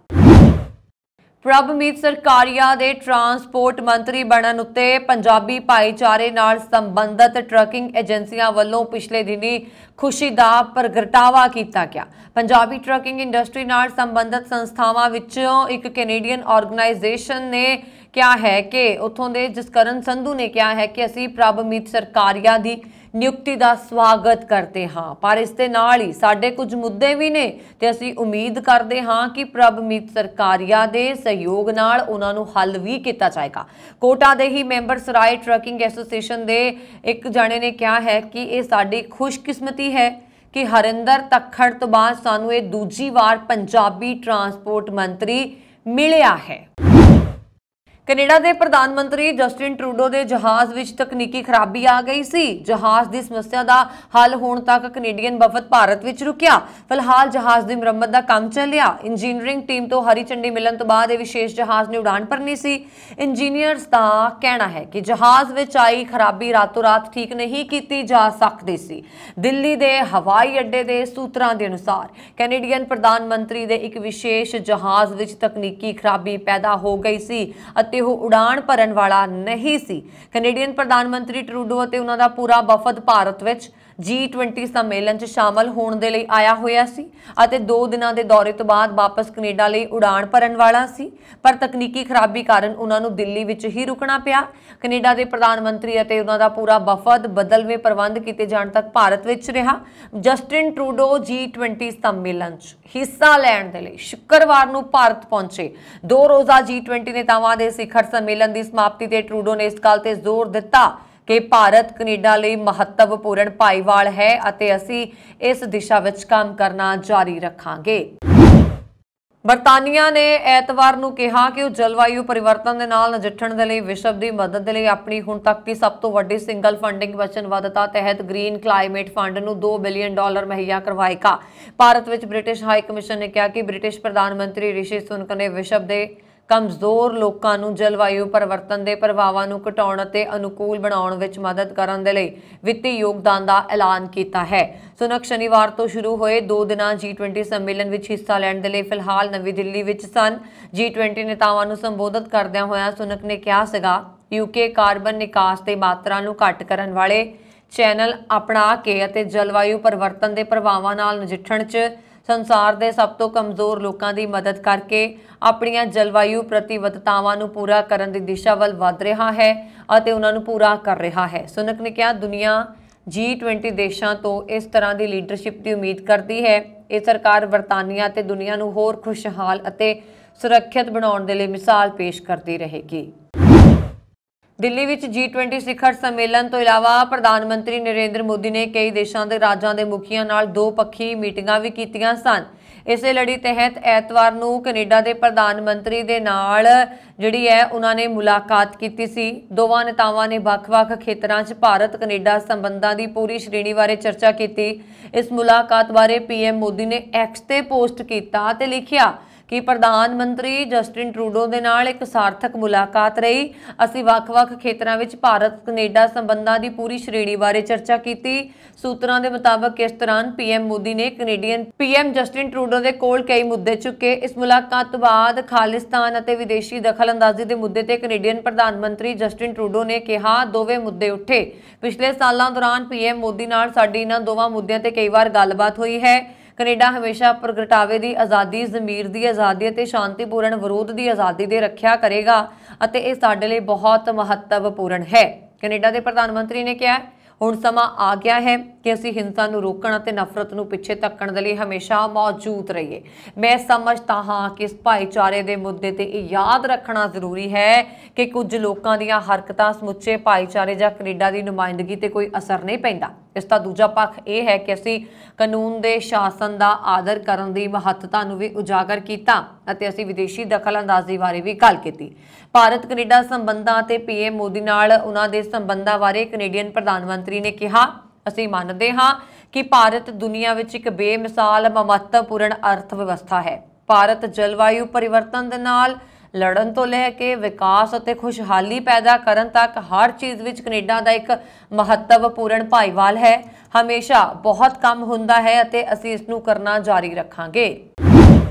ਪ੍ਰਭਮੀਤ ਸਰਕਾਰੀਆ ਦੇ ਟਰਾਂਸਪੋਰਟ ਮੰਤਰੀ ਬਣਨ ਉੱਤੇ ਪੰਜਾਬੀ ਭਾਈਚਾਰੇ ਨਾਲ ਸੰਬੰਧਿਤ ਟਰੱਕਿੰਗ ਏਜੰਸੀਆਂ ਵੱਲੋਂ ਪਿਛਲੇ ਦਿਨੀ ਖੁਸ਼ੀ ਦਾ ਪ੍ਰਗਟਾਵਾ ਕੀਤਾ ਗਿਆ। ਪੰਜਾਬੀ ਟਰੱਕਿੰਗ ਇੰਡਸਟਰੀ ਨਾਲ ਸੰਬੰਧਿਤ ਸੰਸਥਾਵਾਂ ਵਿੱਚੋਂ ਇੱਕ ਕੈਨੇਡੀਅਨ ਆਰਗੇਨਾਈਜੇਸ਼ਨ ਨੇ ਕਿਹਾ ਹੈ ਕਿ ਉੱਥੋਂ ਦੇ ਜਸਕਰਨ ਸੰਧੂ ਨੇ ਕਿਹਾ ਹੈ ਕਿ ਅਸੀਂ ਪ੍ਰਭਮੀਤ ਸਰਕਾਰੀਆ ਦੀ ਨਿਯੁਕਤੀ ਦਾ ਸਵਾਗਤ ਕਰਦੇ ਹਾਂ, ਪਰ ਇਸ ਦੇ ਨਾਲ ਹੀ ਸਾਡੇ ਕੁਝ ਮੁੱਦੇ ਵੀ ਨੇ ਤੇ ਅਸੀਂ ਉਮੀਦ ਕਰਦੇ ਹਾਂ ਕਿ ਪ੍ਰਭਮੀਤ ਸਰਕਾਰੀਆ ਦੇ ਸਹਿਯੋਗ ਨਾਲ ਉਹਨਾਂ ਨੂੰ ਹੱਲ ਵੀ ਕੀਤਾ ਜਾਏਗਾ। ਕੋਟਾ ਦੇ ਹੀ ਮੈਂਬਰ ਸਰਾਏ ਟਰੱਕਿੰਗ ਐਸੋਸੀਏਸ਼ਨ ਦੇ ਇੱਕ ਜਣੇ ਨੇ ਕਿਹਾ ਹੈ ਕਿ ਇਹ ਸਾਡੀ ਖੁਸ਼ਕਿਸਮਤੀ ਹੈ ਕਿ ਹਰਿੰਦਰ ਤੱਖੜ ਤੋਂ ਬਾਅਦ ਸਾਨੂੰ ਇਹ ਦੂਜੀ ਵਾਰ ਪੰਜਾਬੀ ਟਰਾਂਸਪੋਰਟ ਮੰਤਰੀ ਮਿਲਿਆ ਹੈ। ਕੈਨੇਡਾ ਦੇ ਪ੍ਰਧਾਨ ਮੰਤਰੀ ਜਸਟਿਨ ਟਰੂਡੋ ਦੇ ਜਹਾਜ਼ ਵਿੱਚ ਤਕਨੀਕੀ ਖਰਾਬੀ ਆ ਗਈ ਸੀ। ਜਹਾਜ਼ ਦੀ ਸਮੱਸਿਆ ਦਾ ਹੱਲ ਹੋਣ ਤੱਕ ਕੈਨੇਡੀਅਨ ਵਫਦ ਭਾਰਤ ਵਿੱਚ ਰੁਕਿਆ। ਫਿਲਹਾਲ ਜਹਾਜ਼ ਦੀ ਮੁਰੰਮਤ ਦਾ ਕੰਮ ਚੱਲਿਆ। ਇੰਜੀਨੀਅਰਿੰਗ ਟੀਮ ਤੋਂ ਹਰੀ ਝੰਡੀ ਮਿਲਣ ਤੋਂ ਬਾਅਦ ਇਹ ਵਿਸ਼ੇਸ਼ ਜਹਾਜ਼ ਨੇ ਉਡਾਨ ਭਰਨੀ ਸੀ। ਇੰਜੀਨੀਅਰਸ ਦਾ ਕਹਿਣਾ ਹੈ ਕਿ ਜਹਾਜ਼ ਵਿੱਚ ਆਈ ਖਰਾਬੀ ਰਾਤੋਂ ਰਾਤ ਠੀਕ ਨਹੀਂ ਕੀਤੀ ਜਾ ਸਕਦੀ ਸੀ। ਦਿੱਲੀ ਦੇ ਹਵਾਈ ਅੱਡੇ ਦੇ ਸੂਤਰਾਂ ਦੇ ਅਨੁਸਾਰ ਕੈਨੇਡੀਅਨ ਪ੍ਰਧਾਨ ਮੰਤਰੀ ਦੇ ਇੱਕ ਵਿਸ਼ੇਸ਼ ਜਹਾਜ਼ ਵਿੱਚ ਤਕਨੀਕੀ ਖਰਾਬੀ ਪੈਦਾ ਹੋ ਗਈ ਸੀ ਅਤੇ ਅਤੇ ਉਹ ਉਡਾਣ ਭਰਨ ਵਾਲਾ ਨਹੀਂ ਸੀ। ਕੈਨੇਡੀਅਨ ਪ੍ਰਧਾਨ ਮੰਤਰੀ ਟਰੂਡੋ ਅਤੇ ਉਹਨਾਂ ਦਾ ਪੂਰਾ ਵਫਦ ਭਾਰਤ ਵਿੱਚ G20 ਸੰਮੇਲਨ 'ਚ ਸ਼ਾਮਲ ਹੋਣ ਦੇ ਲਈ ਆਇਆ ਹੋਇਆ ਸੀ ਅਤੇ 2 ਦਿਨਾਂ ਦੇ ਦੌਰੇ ਤੋਂ ਬਾਅਦ ਵਾਪਸ ਕੈਨੇਡਾ ਲਈ ਉਡਾਣ ਭਰਨ ਵਾਲਾ ਸੀ, ਪਰ ਤਕਨੀਕੀ ਖਰਾਬੀ ਕਾਰਨ ਉਹਨਾਂ ਨੂੰ ਦਿੱਲੀ ਵਿੱਚ ਹੀ ਰੁਕਣਾ ਪਿਆ। ਕੈਨੇਡਾ ਦੇ ਪ੍ਰਧਾਨ ਮੰਤਰੀ ਅਤੇ ਉਹਨਾਂ ਦਾ ਪੂਰਾ ਵਫਦ ਬਦਲਵੇਂ ਪ੍ਰਬੰਧ ਕੀਤੇ ਜਾਣ ਤੱਕ ਭਾਰਤ ਵਿੱਚ ਰਿਹਾ। ਜਸਟਿਨ ਟਰੂਡੋ G20 ਸੰਮੇਲਨ 'ਚ ਹਿੱਸਾ ਲੈਣ ਦੇ ਲਈ ਸ਼ੁੱਕਰਵਾਰ ਨੂੰ ਭਾਰਤ ਪਹੁੰਚੇ। 2 ਰੋਜ਼ਾ G20 ਨੇਤਾਵਾਂ ਦੇ ਸਿਖਰ ਸੰਮੇਲਨ ਦੀ ਸਮਾਪਤੀ ਤੇ ਟਰੂਡੋ ਨੇ ਇਸ ਗੱਲ ਤੇ ਜ਼ੋਰ ਦਿੱਤਾ ਕਿ ਭਾਰਤ ਕੈਨੇਡਾ ਲਈ ਮਹੱਤਵਪੂਰਨ ਭਾਈਵਾਲ ਹੈ ਅਤੇ ਅਸੀਂ ਇਸ ਦਿਸ਼ਾ ਵਿੱਚ ਕੰਮ ਕਰਨਾ ਜਾਰੀ ਰੱਖਾਂਗੇ। ਬਰਤਾਨੀਆ ਨੇ ਐਤਵਾਰ ਨੂੰ ਕਿਹਾ ਕਿ ਉਹ ਜਲਵਾਯੂ ਪਰਿਵਰਤਨ ਦੇ ਨਾਲ ਨਜਿੱਠਣ ਦੇ ਲਈ ਵਿਸ਼ਵ ਦੀ ਮਦਦ ਦੇ ਲਈ ਆਪਣੀ ਹੁਣ ਤੱਕ ਦੀ ਸਭ ਤੋਂ ਵੱਡੀ ਸਿੰਗਲ ਫੰਡਿੰਗ ਵਚਨਬੱਧਤਾ ਤਹਿਤ ਗ੍ਰੀਨ ਕਲਾਈਮੇਟ ਫੰਡ ਨੂੰ $2 ਬਿਲੀਅਨ ਮੁਹੱਈਆ ਕਰਵਾਏਗਾ। ਭਾਰਤ ਵਿੱਚ ਬ੍ਰਿਟਿਸ਼ ਹਾਈ ਕਮਿਸ਼ਨ ਨੇ ਕਿਹਾ ਕਿ ਬ੍ਰਿਟਿਸ਼ ਪ੍ਰਧਾਨ ਮੰਤਰੀ ਰਿਸ਼ੀ ਸੁਨਕ ਨੇ ਵਿਸ਼ਵ ਦੇ ਕਮਜ਼ੋਰ ਲੋਕਾਂ ਨੂੰ ਜਲਵਾਯੂ ਪਰਿਵਰਤਨ ਦੇ ਪ੍ਰਭਾਵਾਂ ਨੂੰ ਘਟਾਉਣ ਅਤੇ ਅਨੁਕੂਲ ਬਣਾਉਣ ਵਿੱਚ ਮਦਦ ਕਰਨ ਦੇ ਲਈ ਵਿੱਤੀ ਯੋਗਦਾਨ ਦਾ ਐਲਾਨ ਕੀਤਾ ਹੈ। ਸੁਨਕ ਸ਼ਨੀਵਾਰ ਤੋਂ ਸ਼ੁਰੂ ਹੋਏ 2 ਦਿਨਾਂ G20 ਸੰਮੇਲਨ ਵਿੱਚ ਹਿੱਸਾ ਲੈਣ ਦੇ ਲਈ ਫਿਲਹਾਲ ਨਵੀਂ ਦਿੱਲੀ ਵਿੱਚ ਸਨ। G20 ਨੇਤਾਵਾਂ ਨੂੰ ਸੰਬੋਧਿਤ ਕਰਦਿਆਂ ਹੋਇਆਂ ਸੁਨਕ ਨੇ ਕਿਹਾ ਸੀਗਾ UK ਕਾਰਬਨ ਨਿਕਾਸ ਦੀ ਮਾਤਰਾ ਨੂੰ ਘੱਟ ਕਰਨ ਵਾਲੇ ਚੈਨਲ ਅਪਣਾ ਕੇ ਅਤੇ ਜਲਵਾਯੂ ਪਰਿਵਰਤਨ ਦੇ ਪ੍ਰਭਾਵਾਂ ਨਾਲ ਨਜਿੱਠਣ 'ਚ ਸੰਸਾਰ ਦੇ ਸਭ ਤੋਂ ਕਮਜ਼ੋਰ ਲੋਕਾਂ ਦੀ ਮਦਦ ਕਰਕੇ ਆਪਣੀਆਂ ਜਲਵਾਯੂ ਪ੍ਰਤੀਬੱਧਤਾਵਾਂ ਨੂੰ ਪੂਰਾ ਕਰਨ ਦੀ ਦਿਸ਼ਾ ਵੱਲ ਵਧ ਰਿਹਾ ਹੈ ਅਤੇ ਉਹਨਾਂ ਨੂੰ ਪੂਰਾ ਕਰ ਰਿਹਾ ਹੈ। ਸੁਨਕ ਨੇ ਕਿਹਾ ਦੁਨੀਆ G20 ਦੇਸ਼ਾਂ ਤੋਂ ਇਸ ਤਰ੍ਹਾਂ ਦੀ ਲੀਡਰਸ਼ਿਪ ਦੀ ਉਮੀਦ ਕਰਦੀ ਹੈ। ਇਹ ਸਰਕਾਰ ਬਰਤਾਨੀਆ ਅਤੇ ਦੁਨੀਆ ਨੂੰ ਹੋਰ ਖੁਸ਼ਹਾਲ ਅਤੇ ਸੁਰੱਖਿਅਤ ਬਣਾਉਣ ਦੇ ਲਈ ਮਿਸਾਲ ਪੇਸ਼ ਕਰਦੀ ਰਹੇਗੀ। ਦਿੱਲੀ ਵਿੱਚ G20 ਸਿਖਰ ਸੰਮੇਲਨ ਤੋਂ ਇਲਾਵਾ ਪ੍ਰਧਾਨ ਮੰਤਰੀ ਨਰਿੰਦਰ ਮੋਦੀ ਨੇ ਕਈ ਦੇਸ਼ਾਂ ਦੇ ਰਾਜਾਂ ਦੇ ਮੁਖੀਆਂ ਨਾਲ 2 ਪੱਖੀ ਮੀਟਿੰਗਾਂ ਵੀ ਕੀਤੀਆਂ ਸਨ। ਇਸੇ ਲੜੀ ਤਹਿਤ ਐਤਵਾਰ ਨੂੰ ਕੈਨੇਡਾ ਦੇ ਪ੍ਰਧਾਨ ਮੰਤਰੀ ਦੇ ਨਾਲ ਉਹਨਾਂ ਨੇ ਮੁਲਾਕਾਤ ਕੀਤੀ ਸੀ। ਦੋਵਾਂ ਨੇਤਾਵਾਂ ਨੇ ਵੱਖ-ਵੱਖ ਖੇਤਰਾਂ 'ਚ ਭਾਰਤ ਕੈਨੇਡਾ ਸੰਬੰਧਾਂ ਦੀ ਪੂਰੀ ਸ਼੍ਰੇਣੀ ਬਾਰੇ ਚਰਚਾ ਕੀਤੀ। ਇਸ ਮੁਲਾਕਾਤ ਬਾਰੇ PM ਮੋਦੀ ਨੇ X ਤੇ ਪੋਸਟ ਕੀਤਾ ਤੇ ਲਿਖਿਆ ਕਿ ਪ੍ਰਧਾਨ ਮੰਤਰੀ ਜਸਟਿਨ ਟਰੂਡੋ ਦੇ ਨਾਲ ਇੱਕ ਸਾਰਥਕ ਮੁਲਾਕਾਤ ਰਹੀ। ਅਸੀਂ ਵੱਖ-ਵੱਖ ਖੇਤਰਾਂ ਵਿੱਚ ਭਾਰਤ ਕੈਨੇਡਾ ਸੰਬੰਧਾਂ ਦੀ ਪੂਰੀ ਸ਼੍ਰੇਣੀ ਬਾਰੇ ਚਰਚਾ ਕੀਤੀ। ਸੂਤਰਾਂ ਦੇ ਮੁਤਾਬਕ ਇਸ ਦੌਰਾਨ PM ਮੋਦੀ ਨੇ ਕੈਨੇਡੀਅਨ PM ਜਸਟਿਨ ਟਰੂਡੋ ਦੇ ਕੋਲ ਕਈ ਮੁੱਦੇ ਚੁੱਕੇ। ਇਸ ਮੁਲਾਕਾਤ ਤੋਂ ਬਾਅਦ ਖਾਲਿਸਤਾਨ ਅਤੇ ਵਿਦੇਸ਼ੀ ਦਖਲਅੰਦਾਜ਼ੀ ਦੇ ਮੁੱਦੇ ਤੇ ਕੈਨੇਡੀਅਨ ਪ੍ਰਧਾਨ ਮੰਤਰੀ ਜਸਟਿਨ ਟਰੂਡੋ ਨੇ ਕਿਹਾ ਦੋਵੇਂ ਮੁੱਦੇ ਉੱਠੇ। ਪਿਛਲੇ ਸਾਲਾਂ ਦੌਰਾਨ PM ਮੋਦੀ ਨਾਲ ਸਾਡੀ ਇਹਨਾਂ ਦੋਵਾਂ ਮੁੱਦਿਆਂ ਤੇ ਕਈ ਵਾਰ ਗੱਲਬਾਤ ਹੋਈ ਹੈ। ਕੈਨੇਡਾ ਹਮੇਸ਼ਾ ਪ੍ਰਗਟਾਵੇ ਦੀ ਆਜ਼ਾਦੀ, ਜ਼ਮੀਰ ਦੀ ਆਜ਼ਾਦੀ ਅਤੇ ਸ਼ਾਂਤੀਪੂਰਨ ਵਿਰੋਧ ਦੀ ਆਜ਼ਾਦੀ ਦੀ ਰੱਖਿਆ ਕਰੇਗਾ ਅਤੇ ਇਹ ਸਾਡੇ ਲਈ ਬਹੁਤ ਮਹੱਤਵਪੂਰਨ ਹੈ। ਕੈਨੇਡਾ ਦੇ ਪ੍ਰਧਾਨ ਮੰਤਰੀ ਨੇ ਕਿਹਾ ਹੁਣ ਸਮਾਂ ਆ ਗਿਆ ਹੈ ਕਿ ਅਸੀਂ ਹਿੰਸਾ ਨੂੰ ਰੋਕਣ ਅਤੇ ਨਫ਼ਰਤ ਨੂੰ ਪਿੱਛੇ ਧੱਕਣ ਦੇ ਲਈ ਹਮੇਸ਼ਾ ਮੌਜੂਦ ਰਹੀਏ। ਮੈਂ ਸਮਝਦਾ ਹਾਂ ਕਿ ਇਸ ਭਾਈਚਾਰੇ ਦੇ ਮੁੱਦੇ ਤੇ ਇਹ ਯਾਦ ਰੱਖਣਾ ਜ਼ਰੂਰੀ ਹੈ ਕਿ ਕੁਝ ਲੋਕਾਂ ਦੀਆਂ ਹਰਕਤਾਂ ਸਮੁੱਚੇ ਭਾਈਚਾਰੇ ਜਾਂ ਕੈਨੇਡਾ ਦੀ ਨੁਮਾਇੰਦਗੀ ਤੇ ਕੋਈ ਅਸਰ ਨਹੀਂ ਪੈਂਦਾ। ਇਸ ਦਾ ਦੂਜਾ ਪੱਖ ਇਹ ਹੈ ਕਿ ਅਸੀਂ ਕਾਨੂੰਨ ਦੇ ਸ਼ਾਸਨ ਦਾ ਆਦਰ ਕਰਨ ਦੀ ਮਹੱਤਤਾ ਨੂੰ ਵੀ ਉਜਾਗਰ ਕੀਤਾ ਅਤੇ ਅਸੀਂ ਵਿਦੇਸ਼ੀ ਦਖਲਅੰਦਾਜ਼ੀ ਬਾਰੇ ਵੀ ਗੱਲ ਕੀਤੀ। ਭਾਰਤ ਕੈਨੇਡਾ ਸੰਬੰਧਾਂ ਅਤੇ PM ਮੋਦੀ ਨਾਲ ਉਹਨਾਂ ਦੇ ਸੰਬੰਧਾਂ ਬਾਰੇ ਕੈਨੇਡੀਅਨ ਪ੍ਰਧਾਨ ਮੰਤਰੀ ਨੇ ਕਿਹਾ ਅਸੀਂ ਮੰਨਦੇ ਹਾਂ ਕਿ ਭਾਰਤ ਦੁਨੀਆ ਵਿੱਚ ਇੱਕ ਬੇਮਿਸਾਲ ਮਹੱਤਵਪੂਰਨ ਅਰਥ ਵਿਵਸਥਾ ਹੈ। ਭਾਰਤ ਜਲਵਾਯੂ ਪਰਿਵਰਤਨ ਦੇ ਨਾਲ ਲੜਨ ਤੋਂ ਲੈ ਕੇ ਵਿਕਾਸ ਅਤੇ ਖੁਸ਼ਹਾਲੀ ਪੈਦਾ ਕਰਨ ਤੱਕ ਹਰ ਚੀਜ਼ ਵਿੱਚ ਕੈਨੇਡਾ ਦਾ ਇੱਕ ਮਹੱਤਵਪੂਰਨ ਭਾਈਵਾਲ ਹੈ। ਹਮੇਸ਼ਾ ਬਹੁਤ ਕੰਮ ਹੁੰਦਾ ਹੈ ਅਤੇ ਅਸੀਂ ਇਸ ਨੂੰ ਕਰਨਾ ਜਾਰੀ ਰੱਖਾਂਗੇ।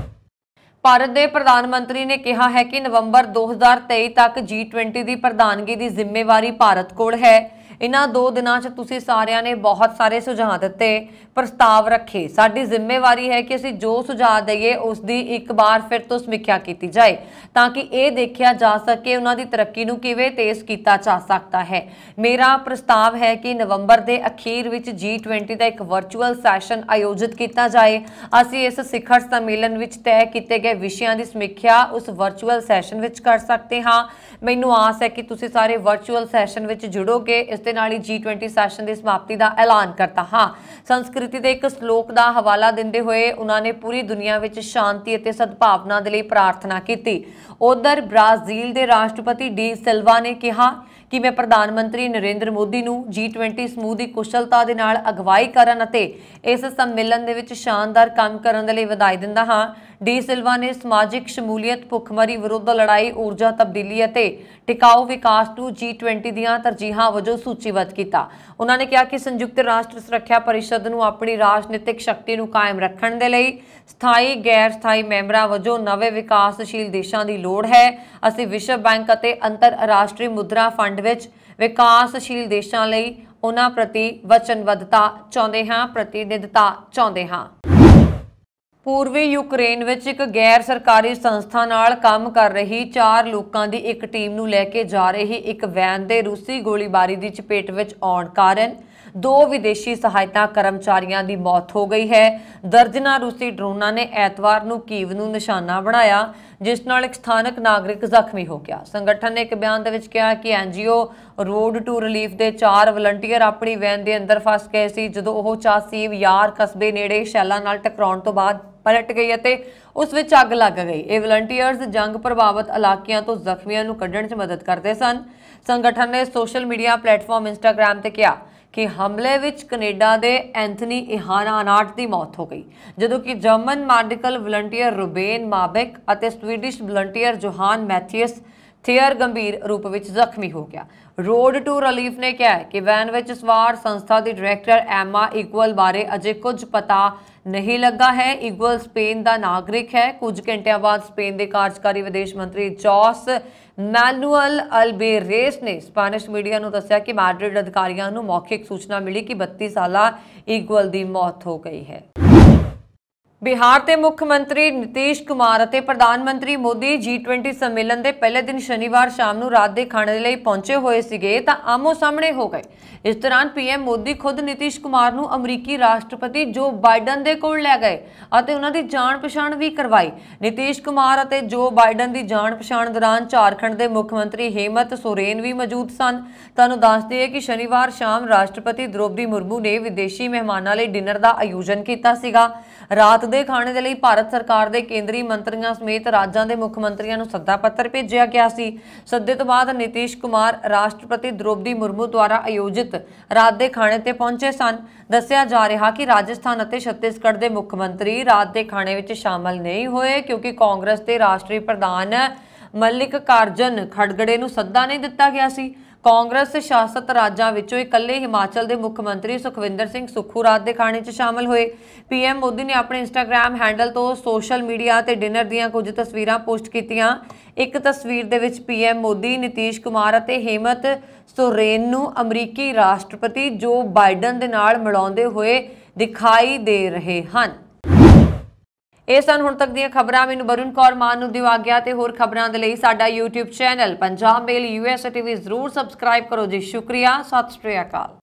ਭਾਰਤ ਦੇ ਪ੍ਰਧਾਨ ਮੰਤਰੀ ਨੇ ਕਿਹਾ ਹੈ ਕਿ ਨਵੰਬਰ 2023 ਤੱਕ G20 ਦੀ ਪ੍ਰਧਾਨਗੀ ਦੀ ਜ਼ਿੰਮੇਵਾਰੀ ਭਾਰਤ ਕੋਲ ਹੈ। ਇਹਨਾਂ 2 ਦਿਨਾਂ 'ਚ ਤੁਸੀਂ ਸਾਰਿਆਂ ਨੇ ਬਹੁਤ ਸਾਰੇ ਸੁਝਾਅ ਦਿੱਤੇ, ਪ੍ਰਸਤਾਵ ਰੱਖੇ। ਸਾਡੀ ਜ਼ਿੰਮੇਵਾਰੀ ਹੈ ਕਿ ਅਸੀਂ ਜੋ ਸੁਝਾਅ ਦਈਏ ਉਸ ਦੀ ਇੱਕ ਵਾਰ ਫਿਰ ਤੋਂ ਸਮੀਖਿਆ ਕੀਤੀ ਜਾਏ ਤਾਂ ਕਿ ਇਹ ਦੇਖਿਆ ਜਾ ਸਕੇ ਉਹਨਾਂ ਦੀ ਤਰੱਕੀ ਨੂੰ ਕਿਵੇਂ ਤੇਜ਼ ਕੀਤਾ ਜਾ ਸਕਦਾ ਹੈ। ਮੇਰਾ ਪ੍ਰਸਤਾਵ ਹੈ ਕਿ ਨਵੰਬਰ ਦੇ ਅਖੀਰ ਵਿੱਚ G20 ਦਾ ਇੱਕ ਵਰਚੁਅਲ ਸੈਸ਼ਨ ਆਯੋਜਿਤ ਕੀਤਾ ਜਾਏ। ਅਸੀਂ ਇਸ ਸਿਖਰ ਸੰਮੇਲਨ ਵਿੱਚ ਤੈਅ ਕੀਤੇ ਗਏ ਵਿਸ਼ਿਆਂ ਦੀ ਸਮੀਖਿਆ ਉਸ ਵਰਚੁਅਲ ਸੈਸ਼ਨ ਵਿੱਚ ਕਰ ਸਕਦੇ ਹਾਂ। ਮੈਨੂੰ ਆਸ ਹੈ ਕਿ ਤੁਸੀਂ ਸਾਰੇ ਵਰਚੁਅਲ ਸੈਸ਼ਨ ਵਿੱਚ ਜੁੜੋਗੇ। ਇਸ ਦੇ ਨਾਲ ਹੀ G20 ਸੈਸ਼ਨ ਦੀ ਸਮਾਪਤੀ ਦਾ ਐਲਾਨ ਕਰਤਾ ਹਾਂ। ਸੰਸਕ੍ਰਿਤੀ ਦੇ ਇੱਕ ਸ਼ਲੋਕ ਦਾ ਹਵਾਲਾ ਦਿੰਦੇ ਹੋਏ ਉਹਨਾਂ ਨੇ ਪੂਰੀ ਦੁਨੀਆ ਵਿੱਚ ਸ਼ਾਂਤੀ ਅਤੇ ਸਦਭਾਵਨਾ ਦੇ ਲਈ ਪ੍ਰਾਰਥਨਾ ਕੀਤੀ। ਉਧਰ ਬ੍ਰਾਜ਼ੀਲ ਦੇ ਰਾਸ਼ਟਰਪਤੀ ਡੀ ਸਿਲਵਾ ਨੇ ਕਿਹਾ ਕਿ ਮੈਂ ਪ੍ਰਧਾਨ ਮੰਤਰੀ ਨਰਿੰਦਰ ਮੋਦੀ ਨੂੰ G20 ਸਮੂਹ ਦੀ ਕੁਸ਼ਲਤਾ ਦੇ ਨਾਲ ਅਗਵਾਈ ਕਰਨ ਅਤੇ ਇਸ ਸੰਮੇਲਨ ਦੇ ਵਿੱਚ ਸ਼ਾਨਦਾਰ ਕੰਮ ਕਰਨ ਦੇ ਲਈ ਵਧਾਈ ਦਿੰਦਾ ਹਾਂ। ਡੀ ਸਿਲਵਾ ਨੇ ਸਮਾਜਿਕ ਸ਼ਮੂਲੀਅਤ, ਭੁੱਖਮਰੀ ਵਿਰੁੱਧ ਲੜਾਈ, ਊਰਜਾ ਤਬਦੀਲੀ ਅਤੇ ਟਿਕਾਊ ਵਿਕਾਸ ਨੂੰ G20 ਦੀਆਂ ਤਰਜੀਹਾਂ ਵਜੋਂ ਸੂਚੀਬੱਧ ਕੀਤਾ। ਉਹਨਾਂ ਨੇ ਕਿਹਾ ਕਿ ਸੰਯੁਕਤ ਰਾਸ਼ਟਰ ਸੁਰੱਖਿਆ ਪਰਿਸ਼ਦ ਨੂੰ ਆਪਣੀ ਰਾਜਨੀਤਿਕ ਸ਼ਕਤੀ ਨੂੰ ਕਾਇਮ ਰੱਖਣ ਦੇ ਲਈ ਸਥਾਈ ਗੈਰ ਸਥਾਈ ਮੈਂਬਰਾਂ ਵਜੋਂ ਨਵੇਂ ਵਿਕਾਸਸ਼ੀਲ ਦੇਸ਼ਾਂ ਦੀ ਲੋੜ ਹੈ। ਅਸੀਂ ਵਿਸ਼ਵ ਬੈਂਕ ਅਤੇ ਅੰਤਰਰਾਸ਼ਟਰੀ ਮੁਦਰਾ ਫੰਡ ਵਿੱਚ ਵਿਕਾਸਸ਼ੀਲ ਦੇਸ਼ਾਂ ਲਈ ਉਹਨਾਂ ਪ੍ਰਤੀ ਵਚਨਬੱਧਤਾ ਚਾਹੁੰਦੇ ਹਾਂ, ਪ੍ਰਤੀਨਿਧਤਾ ਚਾਹੁੰਦੇ ਹਾਂ। ਪੂਰਬੀ ਯੂਕਰੇਨ ਵਿੱਚ ਇੱਕ ਗੈਰ ਸਰਕਾਰੀ ਸੰਸਥਾ ਨਾਲ ਕੰਮ ਕਰ ਰਹੀ 4 ਲੋਕਾਂ ਦੀ ਇੱਕ ਟੀਮ ਨੂੰ ਲੈ ਕੇ ਜਾ ਰਹੀ ਇੱਕ ਵੈਨ ਦੇ ਰੂਸੀ ਗੋਲੀਬਾਰੀ ਦੀ ਚਪੇਟ ਵਿੱਚ ਆਉਣ ਕਾਰਨ 2 ਵਿਦੇਸ਼ੀ ਸਹਾਇਤਾ ਕਰਮਚਾਰੀਆਂ ਦੀ ਮੌਤ ਹੋ ਗਈ ਹੈ। ਦਰਜਨਾਂ ਰੂਸੀ ਡਰੋਨਾਂ ਨੇ ਐਤਵਾਰ ਨੂੰ ਕੀਵ ਨੂੰ ਨਿਸ਼ਾਨਾ ਬਣਾਇਆ, ਜਿਸ ਨਾਲ ਇੱਕ ਸਥਾਨਕ ਨਾਗਰਿਕ ਜ਼ਖਮੀ ਹੋ ਗਿਆ। ਸੰਗਠਨ ਨੇ ਇੱਕ ਬਿਆਨ ਦੇ ਵਿੱਚ ਕਿਹਾ ਕਿ NGO ਰੋਡ ਟੂ ਰਿਲੀਫ ਦੇ 4 ਵਲੰਟੀਅਰ ਆਪਣੀ ਵੈਨ ਦੇ ਅੰਦਰ ਫਸ ਗਏ ਸੀ ਜਦੋਂ ਉਹ ਚਾਸੀਵ ਯਾਰ ਕਸਬੇ ਨੇੜੇ ਸ਼ੈਲਾਂ ਨਾਲ ਟਕਰਾਉਣ ਤੋਂ ਬਾਅਦ ਪਲਟ ਗਈ ਅਤੇ ਉਸ ਵਿੱਚ ਅੱਗ ਲੱਗ ਗਈ। ਇਹ ਵਲੰਟੀਅਰਸ ਜੰਗ ਪ੍ਰਭਾਵਿਤ ਇਲਾਕਿਆਂ ਤੋਂ ਜ਼ਖਮੀਆਂ ਨੂੰ ਕੱਢਣ 'ਚ ਮਦਦ ਕਰਦੇ ਸਨ। ਸੰਗਠਨ ਨੇ ਸੋਸ਼ਲ ਮੀਡੀਆ ਪਲੇਟਫਾਰਮ ਇੰਸਟਾਗ੍ਰਾਮ ਤੇ ਕਿਹਾ ਕਿ ਹਮਲੇ ਵਿੱਚ ਕੈਨੇਡਾ ਦੇ ਐਂਥਨੀ ਇਹਾਨਾਟ ਦੀ ਮੌਤ ਹੋ ਗਈ, ਜਦੋਂ ਕਿ ਜਰਮਨ ਮੈਡੀਕਲ ਵਲੰਟੀਅਰ ਰੂਬੇਨ ਮਾਬੈਕ ਅਤੇ ਸਵੀਡਿਸ਼ ਵਲੰਟੀਅਰ ਜੋਹਾਨ ਮੈਥੀਅਸ ਥੀਅਰ ਗੰਭੀਰ ਰੂਪ ਵਿੱਚ ਜ਼ਖਮੀ ਹੋ ਗਿਆ। ਰੋਡ ਟੂ ਰਿਲੀਫ ਨੇ ਕਿਹਾ ਕਿ ਵੈਨ ਵਿੱਚ ਸਵਾਰ ਸੰਸਥਾ ਦੀ ਡਾਇਰੈਕਟਰ ਐਮਾ ਇਗਵਲ ਬਾਰੇ ਅਜੇ ਕੁਝ ਪਤਾ ਨਹੀਂ ਲੱਗਾ ਹੈ। ਇਗਵਲ ਸਪੇਨ ਦਾ ਨਾਗਰਿਕ ਹੈ। ਕੁਝ ਘੰਟਿਆਂ ਬਾਅਦ ਸਪੇਨ ਦੇ ਕਾਰਜਕਾਰੀ ਵਿਦੇਸ਼ ਮੰਤਰੀ ਜੋਸ ਮੈਨੂਅਲ ਅਲਬੇਰੇਸ ਨੇ ਸਪੈਨਿਸ਼ ਮੀਡੀਆ ਨੂੰ ਦੱਸਿਆ ਕਿ ਮੈਡਰਿਡ ਅਧਿਕਾਰੀਆਂ ਨੂੰ ਮੌਖਿਕ ਸੂਚਨਾ ਮਿਲੀ ਕਿ 32 ਸਾਲਾ ਇਗਵਲ ਦੀ ਮੌਤ ਹੋ ਗਈ ਹੈ। ਬਿਹਾਰ ਦੇ ਮੁੱਖ ਮੰਤਰੀ ਨੀਤੀਸ਼ ਕੁਮਾਰ ਅਤੇ ਪ੍ਰਧਾਨ ਮੰਤਰੀ ਮੋਦੀ G20 ਸੰਮੇਲਨ ਦੇ ਪਹਿਲੇ ਦਿਨ ਸ਼ਨੀਵਾਰ ਸ਼ਾਮ ਨੂੰ ਰਾਤ ਦੇ ਖਾਣੇ ਦੇ ਲਈ ਪਹੁੰਚੇ ਹੋਏ ਸੀਗੇ ਤਾਂ ਆਮੋ ਸਾਹਮਣੇ ਹੋ ਗਏ। ਇਸ ਦੌਰਾਨ PM ਮੋਦੀ ਖੁਦ ਨੀਤੀਸ਼ ਕੁਮਾਰ ਨੂੰ ਅਮਰੀਕੀ ਰਾਸ਼ਟਰਪਤੀ ਜੋ ਬਾਈਡਨ ਦੇ ਕੋਲ ਲੈ ਗਏ ਅਤੇ ਉਹਨਾਂ ਦੀ ਜਾਣ ਪਛਾਣ ਵੀ ਕਰਵਾਈ। ਨੀਤੀਸ਼ ਕੁਮਾਰ ਅਤੇ ਜੋ ਬਾਈਡਨ ਦੀ ਜਾਣ ਪਛਾਣ ਦੌਰਾਨ ਝਾਰਖੰਡ ਦੇ ਮੁੱਖ ਮੰਤਰੀ ਹੇਮੰਤ ਸੋਰੇਨ ਵੀ ਮੌਜੂਦ ਸਨ। ਤੁਹਾਨੂੰ ਦੱਸ ਦਈਏ ਕਿ ਸ਼ਨੀਵਾਰ ਸ਼ਾਮ ਰਾਸ਼ਟਰਪਤੀ ਦ੍ਰੌਪਦੀ ਮੁਰਮੂ ਨੇ ਵਿਦੇਸ਼ੀ ਮਹਿਮਾਨਾਂ ਲਈ ਡਿਨਰ ਦਾ ਆਯੋਜਨ ਕੀਤਾ ਸੀਗਾ। ਰਾਤ ਦੇ ਖਾਣੇ ਦੇ ਲਈ ਭਾਰਤ ਸਰਕਾਰ ਦੇ ਕੇਂਦਰੀ ਮੰਤਰੀਆਂ ਸਮੇਤ ਰਾਜਾਂ ਦੇ ਮੁੱਖ ਮੰਤਰੀਆਂ ਨੂੰ ਸੱਦਾ ਪੱਤਰ ਭੇਜਿਆ ਗਿਆ ਸੀ। ਸੱਦੇ ਤੋਂ ਬਾਅਦ ਨੀਤੀਸ਼ ਕੁਮਾਰ ਰਾਸ਼ਟਰਪਤੀ ਦ੍ਰੌਪਦੀ ਮੁਰਮੂ ਦੁਆਰਾ ਆਯੋਜਿਤ ਰਾਤ ਦੇ ਖਾਣੇ ਤੇ ਪਹੁੰਚੇ ਸਨ। ਦੱਸਿਆ ਜਾ ਰਿਹਾ ਕਿ ਰਾਜਸਥਾਨ ਅਤੇ ਛੱਤੀਸਗੜ੍ਹ ਦੇ ਮੁੱਖ ਮੰਤਰੀ ਰਾਤ ਦੇ ਖਾਣੇ ਵਿੱਚ ਸ਼ਾਮਲ ਨਹੀਂ ਹੋਏ ਕਿਉਂਕਿ ਕਾਂਗਰਸ ਦੇ ਰਾਸ਼ਟਰੀ ਪ੍ਰਧਾਨ ਮੱਲਿਕਾਰਜੁਨ ਖੜਗੜੇ ਨੂੰ ਸੱਦਾ ਨਹੀਂ ਦਿੱਤਾ ਗਿਆ ਸੀ। ਕਾਂਗਰਸ ਸ਼ਾਸਤ ਰਾਜਾਂ ਵਿੱਚੋਂ ਇਕੱਲੇ ਹਿਮਾਚਲ ਦੇ ਮੁੱਖ ਮੰਤਰੀ ਸੁਖਵਿੰਦਰ ਸਿੰਘ ਸੁੱਖੂ ਰਾਤ ਦੇ ਖਾਣੇ 'ਚ ਸ਼ਾਮਲ ਹੋਏ। PM ਮੋਦੀ ਨੇ ਆਪਣੇ ਇੰਸਟਾਗ੍ਰਾਮ ਹੈਂਡਲ ਤੋਂ ਸੋਸ਼ਲ ਮੀਡੀਆ ਤੇ ਡਿਨਰ ਦੀਆਂ ਕੁਝ ਤਸਵੀਰਾਂ ਪੋਸਟ ਕੀਤੀਆਂ। ਇੱਕ ਤਸਵੀਰ ਦੇ ਵਿੱਚ PM ਮੋਦੀ ਨੀਤੀਸ਼ ਕੁਮਾਰ ਅਤੇ ਹੇਮੰਤ ਸੋਰੇਨ ਨੂੰ ਅਮਰੀਕੀ ਰਾਸ਼ਟਰਪਤੀ ਜੋ ਬਾਈਡਨ ਦੇ ਨਾਲ ਮਿਲਾਉਂਦੇ ਹੋਏ ਦਿਖਾਈ ਦੇ ਰਹੇ ਹਨ। ਇਹ ਸਨ ਹੁਣ ਤੱਕ ਦੀਆਂ ਖਬਰਾਂ। ਮੈਨੂੰ ਵਰੁਣ ਕੌਰ ਮਾਨ ਨੂੰ ਦਿਓ ਆਗਿਆ ਤੇ ਹੋਰ ਖਬਰਾਂ ਦੇ ਲਈ ਸਾਡਾ YouTube ਚੈਨਲ ਪੰਜਾਬ ਮੇਲ USA TV ਜ਼ਰੂਰ ਸਬਸਕ੍ਰਾਈਬ ਕਰੋ ਜੀ। ਸ਼ੁਕਰੀਆ। ਸਤਿ ਸ਼੍ਰੀ ਅਕਾਲ।